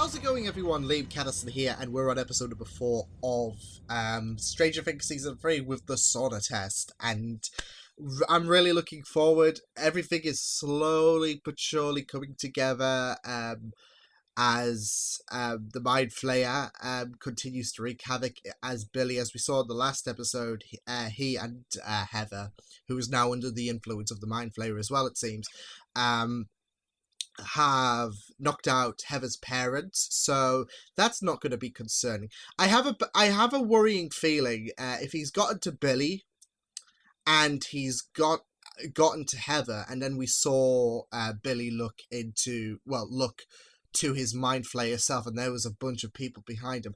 How's it going, everyone? Liam Catterson here, and we're on episode number 4 of Stranger Things Season 3 with the Sauna test, and I'm really looking forward. Everything is slowly but surely coming together as the Mind Flayer continues to wreak havoc as Billy, as we saw in the last episode. He and Heather, who is now under the influence of the Mind Flayer as well, it seems, have knocked out Heather's parents, so that's not going to be concerning. I have a worrying feeling if he's gotten to Billy and he's gotten to Heather, and then we saw Billy look to his Mind Flayer self, and there was a bunch of people behind him.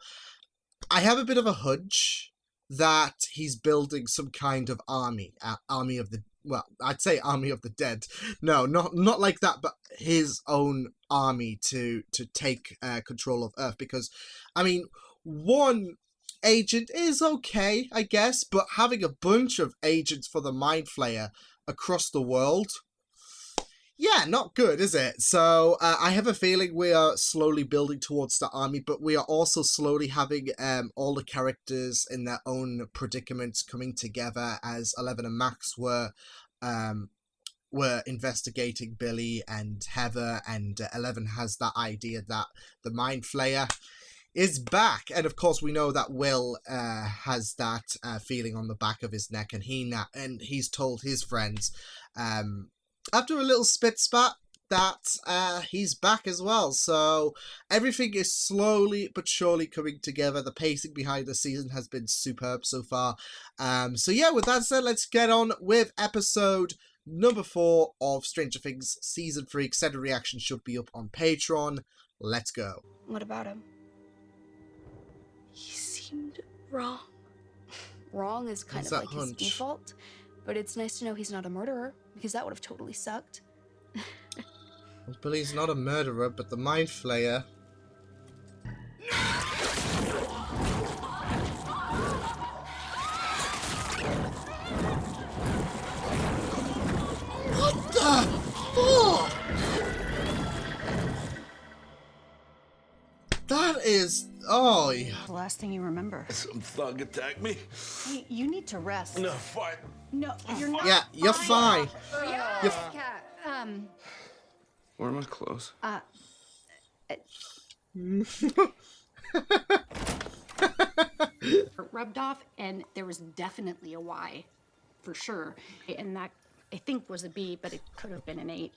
I have a bit of a hunch that he's building some kind of army of the, well, I'd say army of the dead. No, not like that, but his own army to take control of Earth. Because, I mean, one agent is okay, I guess, but having a bunch of agents for the Mind Flayer across the world, yeah, not good, is it? So I have a feeling we are slowly building towards the army, but we are also slowly having all the characters in their own predicaments coming together, as 11 and Max were investigating Billy and Heather, and 11 has that idea that the Mind Flayer is back, and of course we know that Will has that feeling on the back of his neck, and he's told his friends after a little spit spat that he's back as well. So everything is slowly but surely coming together. The pacing behind the season has been superb so far. So yeah, with that said, let's get on with episode number 4 of Stranger Things Season 3. Extended reaction should be up on Patreon. Let's go. What about him? He seemed wrong. Wrong is kind of like his default, but it's nice to know he's not a murderer, because that would have totally sucked. Well, Billy's not a murderer, but the Mind Flayer. What the fuck? That is... oh, yeah. The last thing you remember. Some thug attacked me. Hey, you need to rest. No, fine. No, you're not. Yeah, you're fine. Yeah, Cat. Where are my clothes? Rubbed off, and there was definitely a Y, for sure. And that, I think, was a B, but it could have been an 8.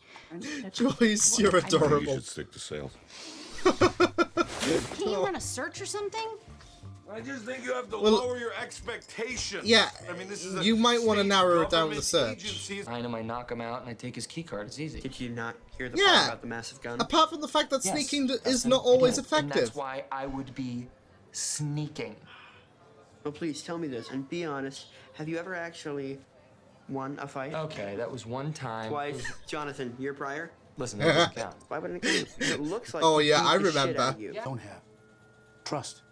Joyce, you're You adorable. should stick to sales. Can you run a search or something? I just think you have to lower your expectations. Yeah, I mean, this is you might want to narrow it down the search. Find him, I knock him out, and I take his key card. It's easy. Did you not hear the part about the massive gun? Apart from the fact that sneaking is and not always again, effective. And that's why I would be sneaking. Well, please tell me this and be honest. Have you ever actually won a fight? Okay, that was one time. Twice. Jonathan, year prior? Listen, that doesn't count. Why wouldn't it count? It looks like Oh, yeah, beat I the shit remember. out of you. Don't have trust.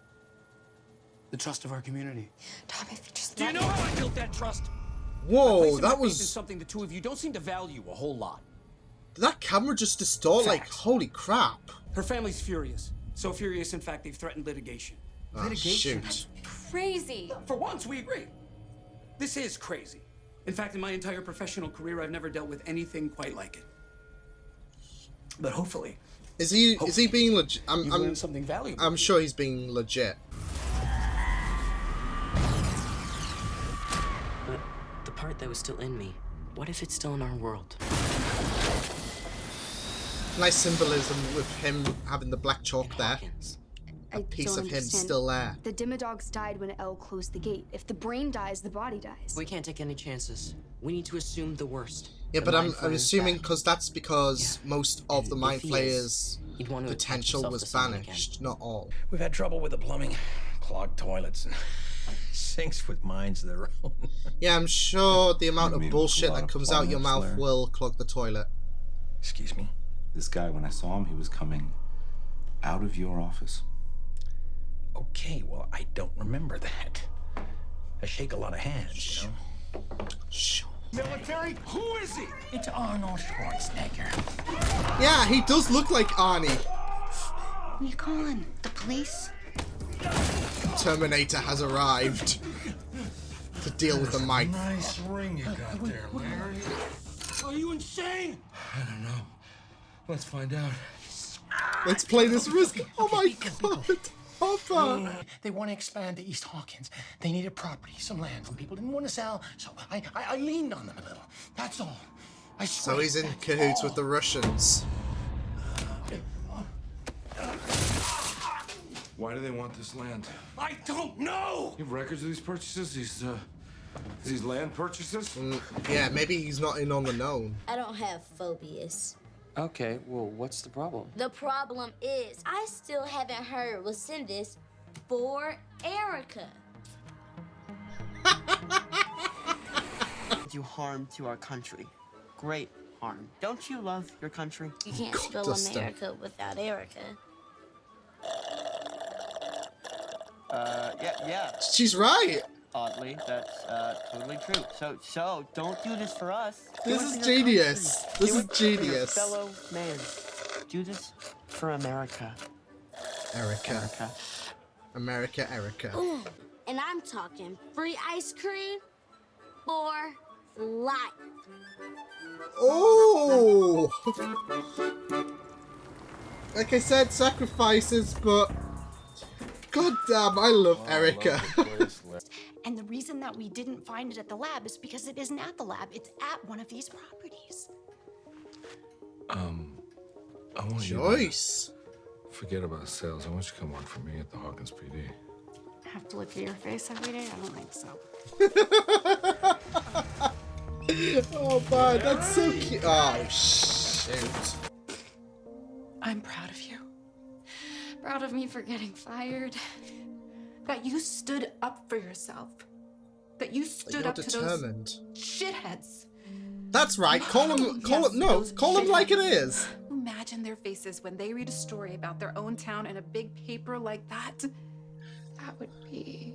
The trust of our community. Tom, if you just Do you know how I built that trust? Whoa, that Is was... something the two of you don't seem to value a whole lot. Did that camera just distort? Like, Facts. holy crap. Her family's furious. So furious, in fact, they've threatened litigation. Oh, shoot. crazy. For once, we agree. This is crazy. In fact, in my entire professional career, I've never dealt with anything quite like it. But hopefully... Is he being legit? You've learned something valuable. I'm sure he's being legit. But the part that was still in me, what if it's still in our world? Nice symbolism with him having the black chalk there. Hawkins. A piece of him still there. The Dimodogs died when Elle closed the gate. If the brain dies, the body dies. We can't take any chances. We need to assume the worst. Yeah, The but I'm Mind Flayer's assuming back. because that's because most of the If Mind he Flayer's is, he'd want to attach potential himself was to someone banished, not all. We've had trouble with the plumbing, clogged toilets, and sinks with minds of their own. Yeah, I'm sure the amount You of mean bullshit a lot that of comes out your plumbing, mouth Slayer? will clog the toilet. Excuse me? This guy, when I saw him, he was coming out of your office. Okay, well, I don't remember that. I shake a lot of hands, you know? Shh. Military? Who is he? It's Arnold Schwarzenegger. Yeah, he does look like Arnie. What are you calling? The police? Terminator has arrived to deal with the mic. Nice ring you got there, Larry. Are you insane? I don't know. Let's find out. Let's play this risk. Oh my god. Papa. They want to expand to East Hawkins. They needed property, some land, and people didn't want to sell, so I leaned on them a little. That's all. I swear. So he's in cahoots with the Russians. Why do they want this land? I don't know! You have records of these purchases? These land purchases? Yeah, maybe he's not in on the known. I don't have phobias. Okay, well, what's the problem? The problem is, I still haven't heard what's in this for Erica. Do harm to our country. Great harm. Don't you love your country? You can't spell America without Erica. Yeah. She's right. Oddly, that's totally true. So don't do this for us. This is genius. This is genius. Fellow man, do this for America. Erica. America, Erica. Ooh, and I'm talking free ice cream for life. Oh! Like I said, sacrifices, but god damn, I love Erica. And the reason that we didn't find it at the lab is because it isn't at the lab. It's at one of these properties. I want Joyce. you to forget about sales. I want you to come work for me at the Hawkins PD. I have to look at your face every day? I don't think so. Oh man, that's so cute. Oh shoot. I'm proud of you. Proud of me for getting fired. That you stood up for yourself. That you stood up determined. to those shitheads. That's right. Call them like it is. Imagine their faces when they read a story about their own town in a big paper like that. That would be...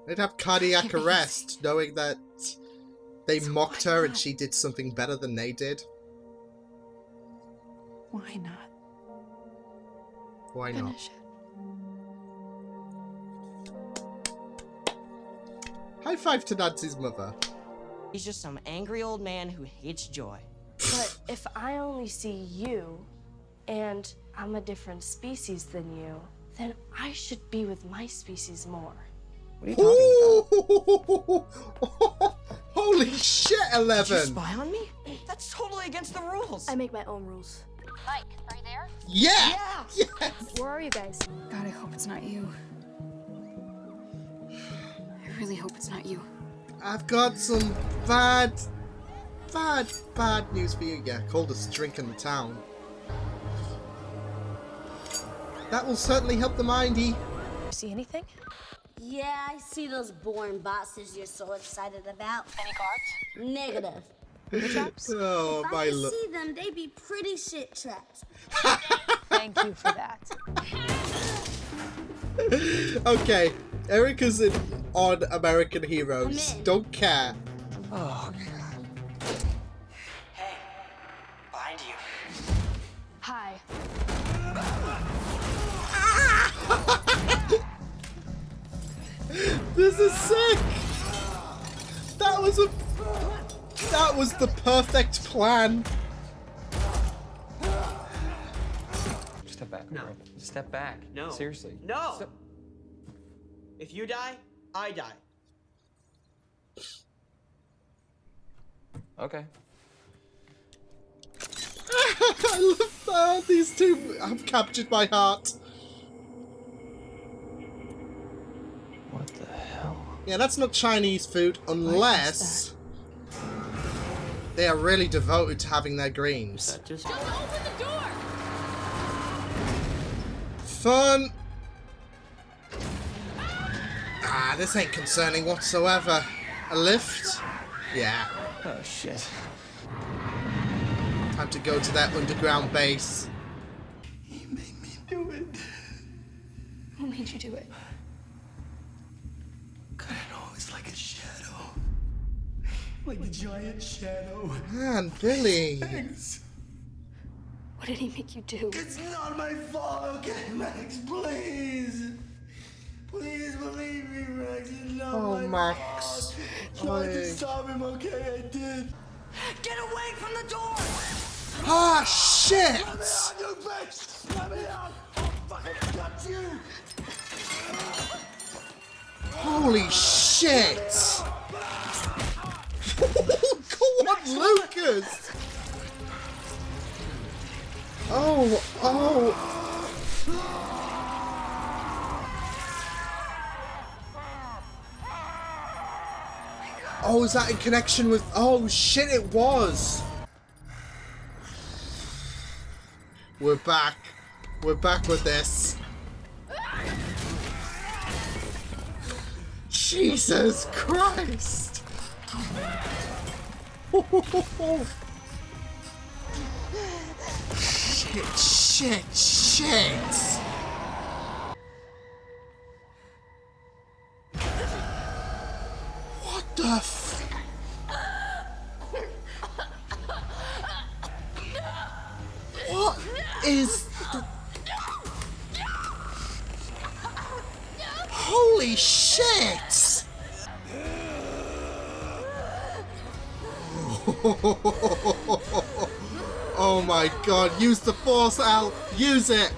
They'd have cardiac arrest knowing that they mocked her and she did something better than they did. Why not? Why not? Finish it. High five to Nancy's mother. He's just some angry old man who hates joy. But if I only see you, and I'm a different species than you, then I should be with my species more. What are you talking about? Holy shit, 11! Did you spy on me? That's totally against the rules. I make my own rules. Mike, are you there? Yeah! Yes! Where are you guys? God, I hope it's not you. I really hope it's not you. I've got some bad news for you. Yeah, coldest drink in the town. That will certainly help the mindy. See anything? Yeah, I see those boring boxes you're so excited about. Any cards? Negative. Booby traps? Oh, If my I could lord. see them, they'd be pretty shit traps. Thank you for that. Okay, Erica's on American Heroes. Don't care. Oh, God. Hey, behind you. Hi. This is sick. That was the perfect plan. Step back. No. Right? Step back. No. Seriously. No! If you die, I die. Okay. I love that. These two have captured my heart. What the hell? Yeah, that's not Chinese food unless they are really devoted to having their greens. Just open the door! Fun. Ah, this ain't concerning whatsoever. A lift? Yeah. Oh, shit. Time to go to that underground base. He made me do it. Who made you do it? God, I know, it's like a shadow. Like a giant shadow. Man, Billy. Thanks. What did he make you do? It's not my fault, okay, Max, please. Please believe me, Max. It's not Oh, my Max. fault. Tried to stop him, okay? I did. Get away from the door! Ah, shit! Let me out, you bitch! Let me out! I'll fucking cut you! Holy shit! Go on, Lucas! Oh, oh. Oh, is that in connection with... Oh, shit, it was! We're back. We're back with this. Jesus Christ! Shit! What the f... What is the... Holy shit! Oh my god, use the force, Al! Use it!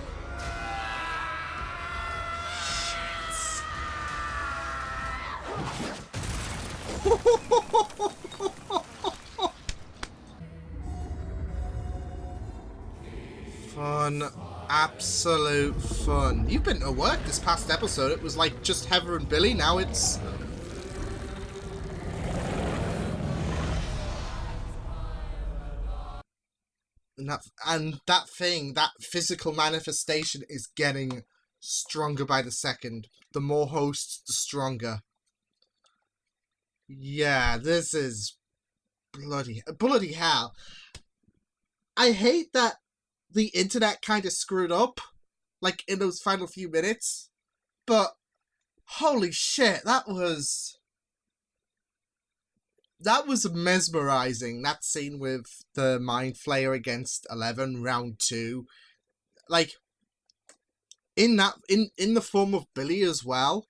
Fun. Absolute fun. You've been to work this past episode. It was like just Heather and Billy. Now it's... And that thing, that physical manifestation is getting stronger by the second. The more hosts, the stronger. Yeah, this is bloody hell. I hate that the internet kind of screwed up, like, in those final few minutes. But, holy shit, that was mesmerizing, that scene with the Mind Flayer against 11, round 2. Like, in the form of Billy as well,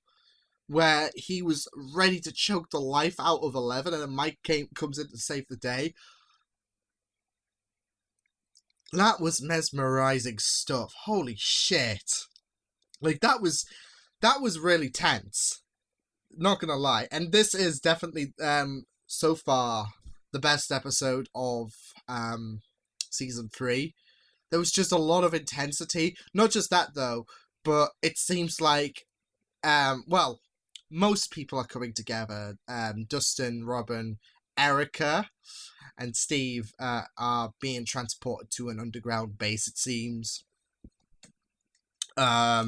where he was ready to choke the life out of 11, and then Mike comes in to save the day. That was mesmerizing stuff. Holy shit. Like, that was really tense. Not gonna lie. And this is definitely, so far, the best episode of, Season 3. There was just a lot of intensity. Not just that, though, but it seems like, well, most people are coming together. Dustin, Robin, Erica, and Steve are being transported to an underground base, it seems. But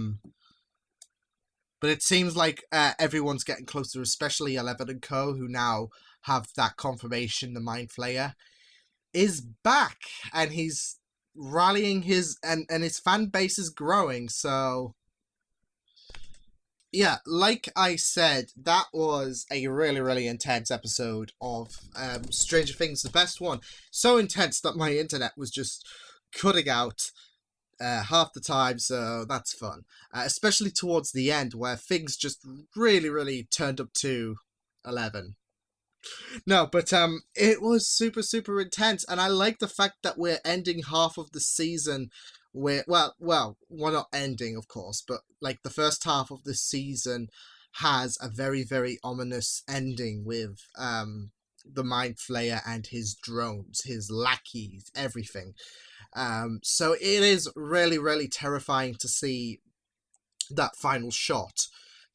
it seems like everyone's getting closer, especially 11 and Co., who now have that confirmation the Mind Flayer is back, and he's rallying his fan base is growing. So yeah, like I said, that was a really, really intense episode of Stranger Things, the best one. So intense that my internet was just cutting out half the time, so that's fun. Especially towards the end, where things just really, really turned up to 11. No, but it was super, super intense, and I like the fact that we're ending half of the season with, well, we're not ending, of course, but like the first half of the season has a very, very ominous ending with the Mind Flayer and his drones, his lackeys, everything. So it is really, really terrifying to see that final shot.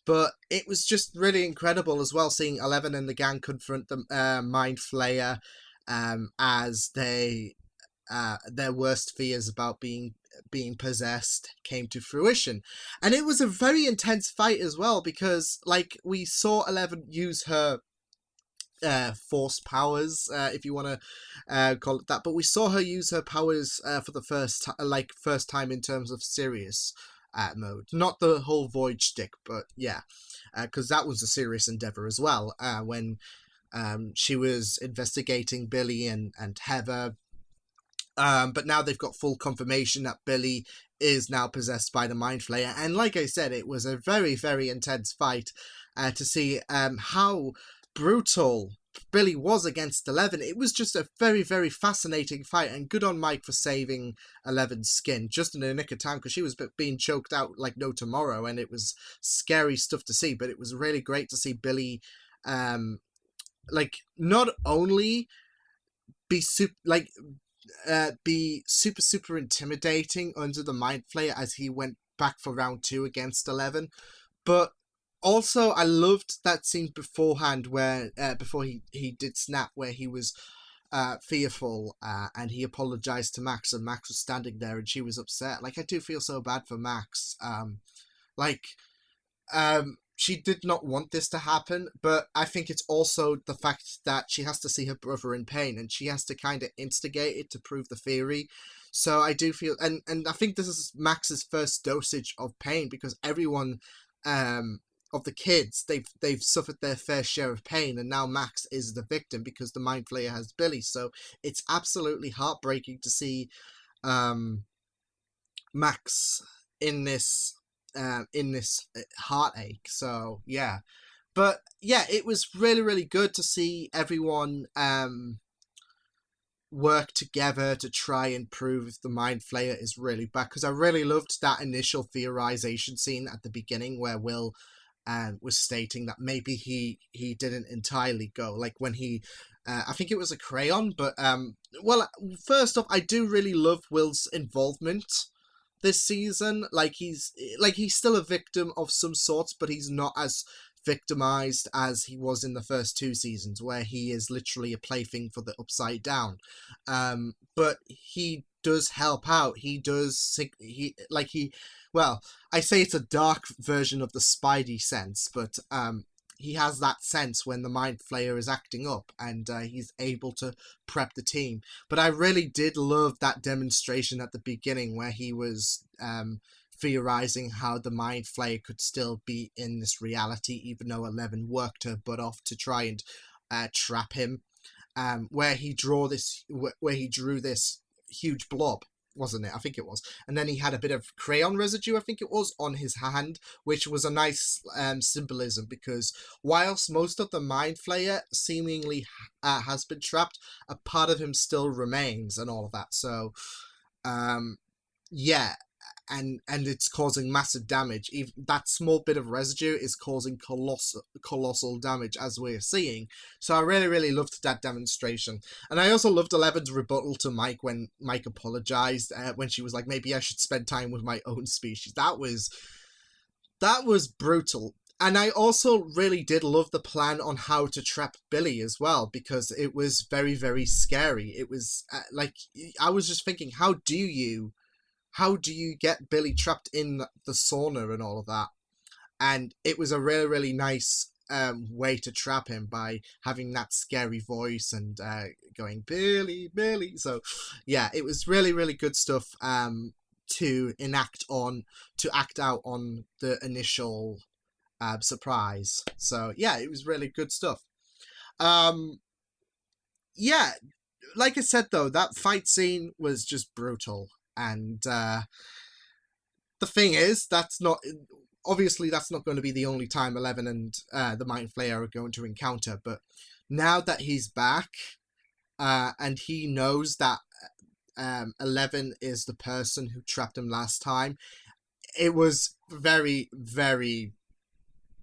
But it was just really incredible as well, seeing 11 and the gang confront the Mind Flayer as their worst fears about being possessed came to fruition. And it was a very intense fight as well, because like we saw 11 use her force powers, if you want to call it that, but we saw her use her powers for the first time in terms of serious mode, not the whole void stick, but yeah, because that was a serious endeavor as well, when she was investigating Billy and Heather, But now they've got full confirmation that Billy is now possessed by the Mind Flayer. And like I said, it was a very, very intense fight to see how brutal Billy was against 11. It was just a very, very fascinating fight, and good on Mike for saving 11's skin just in the nick of time, because she was being choked out like no tomorrow, and it was scary stuff to see. But it was really great to see Billy not only be super intimidating under the Mind Flayer as he went back for round 2 against 11, but also I loved that scene beforehand where before he did snap, where he was fearful and he apologized to Max, and Max was standing there and she was upset. Like, I do feel so bad for Max. She did not want this to happen, but I think it's also the fact that she has to see her brother in pain, and she has to kind of instigate it to prove the theory. So I do feel, and I think this is Max's first dosage of pain, because everyone of the kids, they've suffered their fair share of pain, and now Max is the victim because the Mind Flayer has Billy. So it's absolutely heartbreaking to see Max in this heartache. So yeah, but yeah, it was really, really good to see everyone work together to try and prove if the Mind Flayer is really back, because I really loved that initial theorization scene at the beginning where Will was stating that maybe he didn't entirely go, like when he I think it was a crayon, but well, first off, I do really love Will's involvement this season. Like, he's still a victim of some sorts, but he's not as victimized as he was in the first 2 seasons, where he is literally a plaything for the Upside Down. But he does help out. Well, I say it's a dark version of the Spidey sense, but he has that sense when the Mind Flayer is acting up, and he's able to prep the team. But I really did love that demonstration at the beginning where he was theorizing how the Mind Flayer could still be in this reality, even though 11 worked her butt off to try and trap him. Where he drew this huge blob, wasn't it? I think it was. And then he had a bit of crayon residue, I think it was, on his hand, which was a nice symbolism, because whilst most of the Mind Flayer seemingly has been trapped, a part of him still remains and all of that. So, yeah. And it's causing massive damage. Even that small bit of residue is causing colossal damage, as we're seeing. So I really, really loved that demonstration. And I also loved 11's rebuttal to Mike when Mike apologized, when she was like, maybe I should spend time with my own species. That was brutal. And I also really did love the plan on how to trap Billy as well, because it was very, very scary. It was I was just thinking, how do you get Billy trapped in the sauna and all of that? And it was a really, really nice way to trap him, by having that scary voice and going, Billy, Billy. So yeah, it was really, really good stuff to act out on the initial surprise. So yeah, it was really good stuff. Yeah, like I said though, that fight scene was just brutal. And the thing is, that's not going to be the only time 11 and the Mind Flayer are going to encounter. But now that he's back, and he knows that 11 is the person who trapped him last time, it was very, very,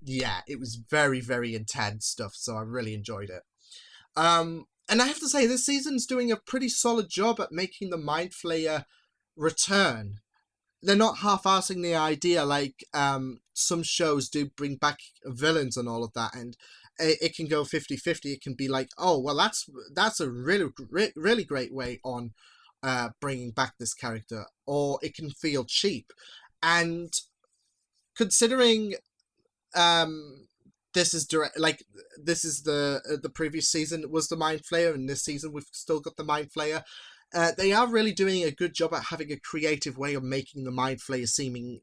very intense stuff. So I really enjoyed it. And I have to say, this season's doing a pretty solid job at making the Mind Flayer return. They're not half-assing the idea like some shows do bring back villains and all of that, and it can go 50-50. It can be like, oh, well, that's a really, really great way on bringing back this character, or it can feel cheap. And considering this is the previous season was the Mind Flayer, and this season we've still got the Mind Flayer. They are really doing a good job at having a creative way of making the Mind Flayer seem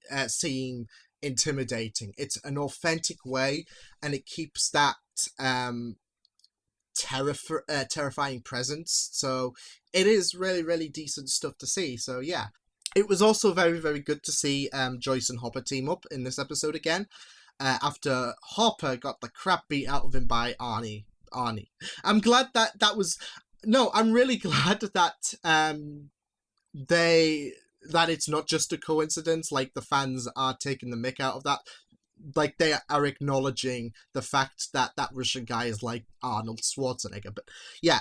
intimidating. It's an authentic way, and it keeps that terrifying presence. So it is really, really decent stuff to see. So yeah. It was also very, very good to see Joyce and Hopper team up in this episode again, after Hopper got the crap beat out of him by Arnie. I'm glad that was... No, I'm really glad that that it's not just a coincidence, like the fans are taking the mick out of that. Like, they are acknowledging the fact that that Russian guy is like Arnold Schwarzenegger. But yeah,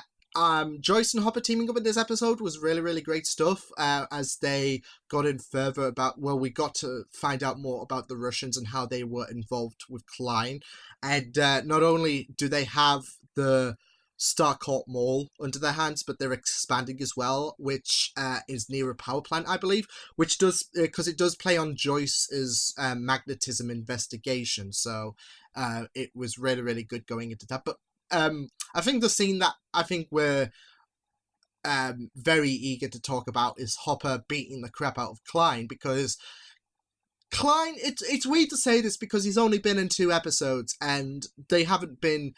Joyce and Hopper teaming up in this episode was really, really great stuff, as they got in further about, well, we got to find out more about the Russians and how they were involved with Klein. And not only do they have the Starcourt Mall under their hands, but they're expanding as well, which is near a power plant, I believe, which does, because it does play on Joyce's magnetism investigation, so it was really, really good going into that. But I think the scene that I think we're very eager to talk about is Hopper beating the crap out of Klein, because Klein, it's weird to say this because he's only been in 2 episodes and they haven't been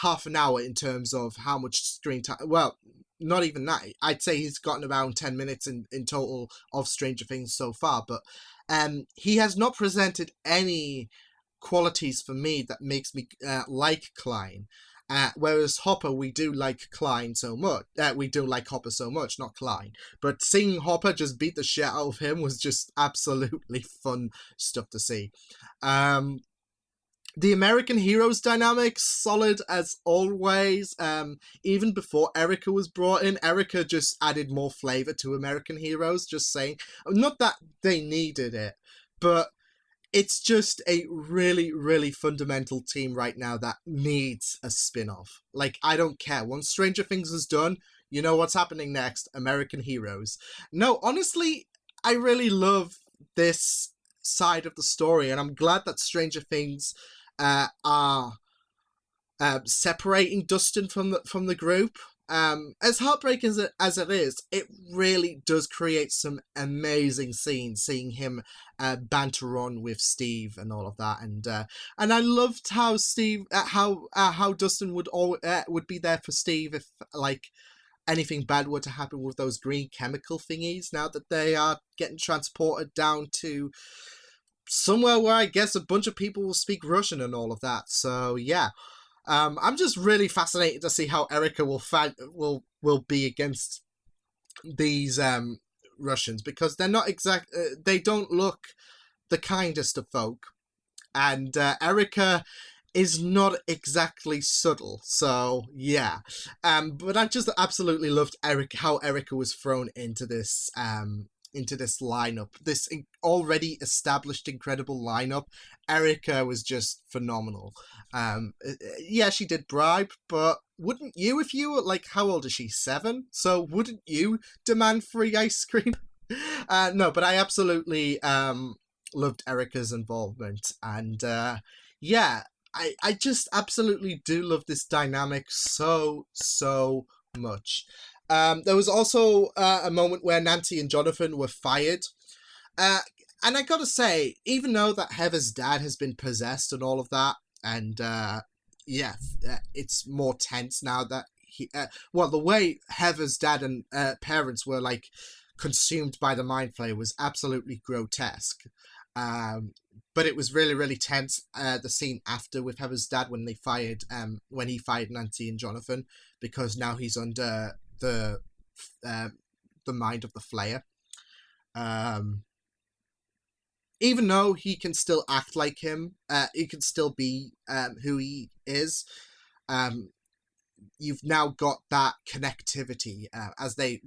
half an hour in terms of how much screen time. Well, not even that. I'd say he's gotten around 10 minutes in total of Stranger Things so far, but he has not presented any qualities for me that makes me like Klein. Whereas Hopper, we do like Klein so much. We do like Hopper so much, not Klein. But seeing Hopper just beat the shit out of him was just absolutely fun stuff to see. The American Heroes dynamic, solid as always. Even before Erica was brought in, Erica just added more flavor to American Heroes, just saying. Not that they needed it, but it's just a really, really fundamental team right now that needs a spin-off. Like, I don't care. Once Stranger Things is done, you know what's happening next. American Heroes. No, honestly, I really love this side of the story, and I'm glad that Stranger Things are separating Dustin from the group. As heartbreaking as it is, it really does create some amazing scenes, seeing him banter on with Steve and all of that, and I loved how Steve, how Dustin would be there for Steve if like anything bad were to happen with those green chemical thingies. Now that they are getting transported down to somewhere where I guess a bunch of people will speak Russian and all of that. So yeah. I'm just really fascinated to see how Erica will be against these Russians, because they're not they don't look the kindest of folk, and Erica is not exactly subtle. So yeah, but I just absolutely loved how Erica was thrown into this lineup, this already established incredible lineup. Erica was just phenomenal. Yeah, she did bribe, but wouldn't you, if you were like, how old is she, 7? So wouldn't you demand free ice cream? No, but I absolutely loved Erica's involvement, and yeah, I just absolutely do love this dynamic so much. There was also a moment where Nancy and Jonathan were fired. And I gotta say, even though that Heather's dad has been possessed and all of that, and yeah, it's more tense now that he... well, the way Heather's dad and parents were, like, consumed by the Mind Flayer was absolutely grotesque. But it was really, really tense, the scene after with Heather's dad when he fired Nancy and Jonathan, because now he's under the mind of the Flayer. Even though he can still act like him, he can still be who he is. You've now got that connectivity, as they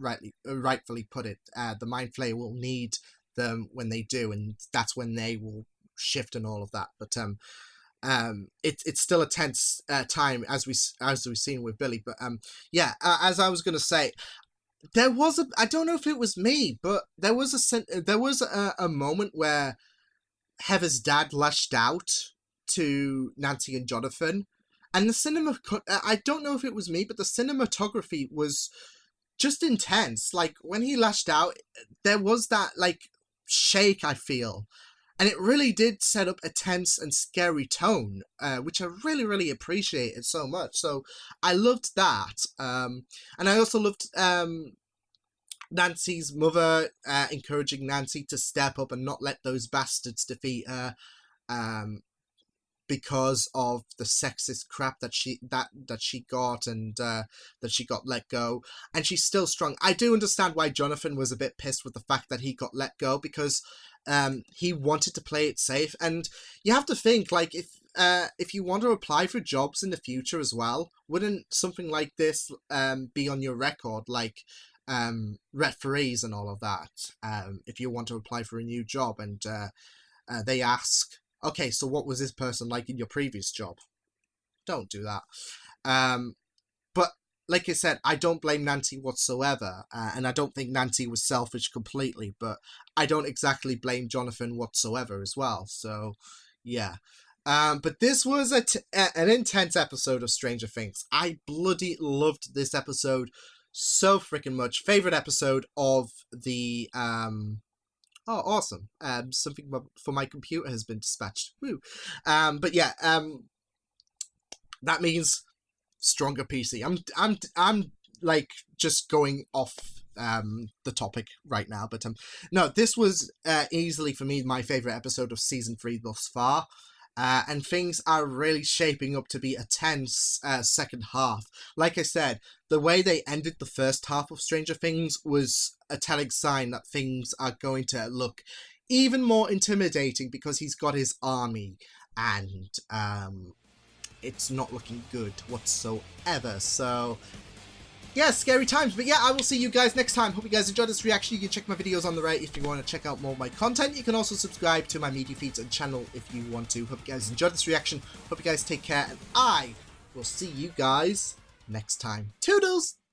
rightfully put it. The Mind Flayer will need them when they do, and that's when they will shift and all of that. But it's still a tense time, as we've seen with Billy. But yeah, as I was gonna say, there was I don't know if it was me, but there was a moment where Heather's dad lashed out to Nancy and Jonathan, and I don't know if it was me, but the cinematography was just intense. Like, when he lashed out, there was that, like, shake, I feel. And it really did set up a tense and scary tone, which I really, really appreciated so much. So I loved that. And I also loved Nancy's mother encouraging Nancy to step up and not let those bastards defeat her. Because of the sexist crap that she got, and that she got let go, and she's still strong. I do understand why Jonathan was a bit pissed with the fact that he got let go, because he wanted to play it safe. And you have to think, like, if you want to apply for jobs in the future as well, wouldn't something like this be on your record, like referees and all of that, if you want to apply for a new job, and they ask, okay, so what was this person like in your previous job? Don't do that. But like I said, I don't blame Nancy whatsoever, and I don't think Nancy was selfish completely, but I don't exactly blame Jonathan whatsoever as well. So, yeah. But this was an intense episode of Stranger Things. I bloody loved this episode so freaking much. Favorite episode of the Oh, awesome. Something for my computer has been dispatched. Woo. But yeah, that means stronger PC. I'm like just going off the topic right now, but no, this was easily for me my favorite episode of season 3 thus far. And things are really shaping up to be a tense second half. Like I said, the way they ended the first half of Stranger Things was a telling sign that things are going to look even more intimidating, because he's got his army, and it's not looking good whatsoever. So yeah, scary times. But yeah, I will see you guys next time. Hope you guys enjoyed this reaction. You can check my videos on the right if you want to check out more of my content. You can also subscribe to my media feeds and channel if you want to. Hope you guys enjoyed this reaction. Hope you guys take care, and I will see you guys next time. Toodles!